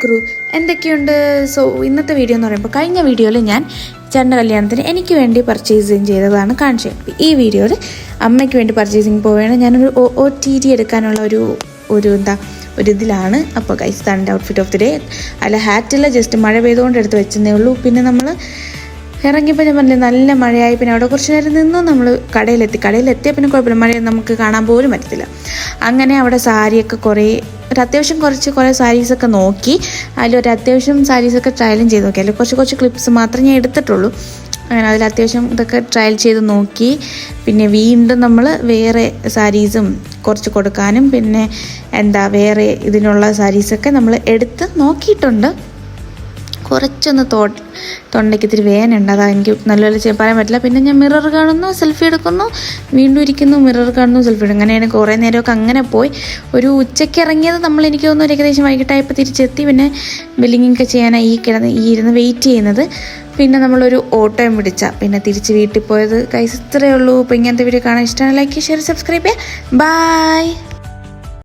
Crew എന്തൊക്കെയുണ്ട്? So ഇന്നത്തെ video എന്ന് പറയുമ്പോൾ കഴിഞ്ഞ വീഡിയോയിൽ ഞാൻ ചേട്ടൻ്റെ കല്യാണത്തിന് എനിക്ക് വേണ്ടി പർച്ചേസിങ് ചെയ്തതാണ് കാണിച്ചത്. ഈ വീഡിയോയിൽ അമ്മയ്ക്ക് വേണ്ടി പർച്ചേസിങ് പോവുകയാണ്. ഞാനൊരു OTT എടുക്കാനുള്ള ഒരു ഇതിലാണ്. അപ്പോൾ ഗൈസ് തൻ്റെ ഔട്ട്ഫിറ്റ് ഓഫ് ദി ഡേ. അല്ല ഹാറ്റില്ല, ജസ്റ്റ് മഴ പെയ്തുകൊണ്ട് എടുത്ത് വെച്ചതേ ഉള്ളൂ. പിന്നെ നമ്മൾ ഇറങ്ങിയപ്പോൾ ഞാൻ പറഞ്ഞില്ല നല്ല മഴയായി. പിന്നെ അവിടെ കുറച്ച് നേരം നിന്നും നമ്മൾ കടയിലെത്തിയ പിന്നെ കുഴപ്പമില്ല, മഴ നമുക്ക് കാണാൻ പോലും പറ്റത്തില്ല. അങ്ങനെ അവിടെ സാരിയൊക്കെ കുറേ സാരീസൊക്കെ നോക്കി. അതിലൊരു സാരീസൊക്കെ ട്രയലും ചെയ്ത് നോക്കി. അതിൽ കുറച്ച് ക്ലിപ്സ് മാത്രമേ ഞാൻ എടുത്തിട്ടുള്ളൂ. അങ്ങനെ അതിൽ ഇതൊക്കെ ട്രയൽ ചെയ്ത് നോക്കി. പിന്നെ വീണ്ടും നമ്മൾ വേറെ സാരീസും കുറച്ച് കൊടുക്കാനും പിന്നെ വേറെ ഇതിനുള്ള സാരീസൊക്കെ നമ്മൾ എടുത്ത് നോക്കിയിട്ടുണ്ട്. കുറച്ചൊന്ന് തൊണ്ടയ്ക്ക് ഇത്തിരി വേദനയുണ്ട്, അതാ എനിക്ക് നല്ലപോലെ പറയാൻ പറ്റില്ല. പിന്നെ ഞാൻ മിറർ കാണുന്നു, സെൽഫി എടുക്കുന്നു, വീണ്ടും ഇരിക്കുന്നു, മിറർ കാണുന്നു, സെൽഫി എടുക്കുന്നു. അങ്ങനെയാണ് കുറേ നേരമൊക്കെ അങ്ങനെ പോയി. ഒരു ഉച്ചയ്ക്ക് ഇറങ്ങിയത് എനിക്ക് തോന്നുന്നു ഏകദേശം വൈകിട്ടായപ്പോൾ തിരിച്ചെത്തി. പിന്നെ ബില്ലിങ്ങൊക്കെ ചെയ്യാനായി ഇരുന്ന് വെയിറ്റ് ചെയ്യുന്നത്. പിന്നെ നമ്മളൊരു ഓട്ടോയും പിന്നെ തിരിച്ച് വീട്ടിൽ പോയത്. ഗൈസ് ഇത്രയേ ഉള്ളൂ. അപ്പോൾ ഇങ്ങനത്തെ വീഡിയോ കാണാൻ ഇഷ്ടമാണ് ലൈക്ക്, ഷെയർ, സബ്സ്ക്രൈബ് ചെയ്യുക. ബൈ.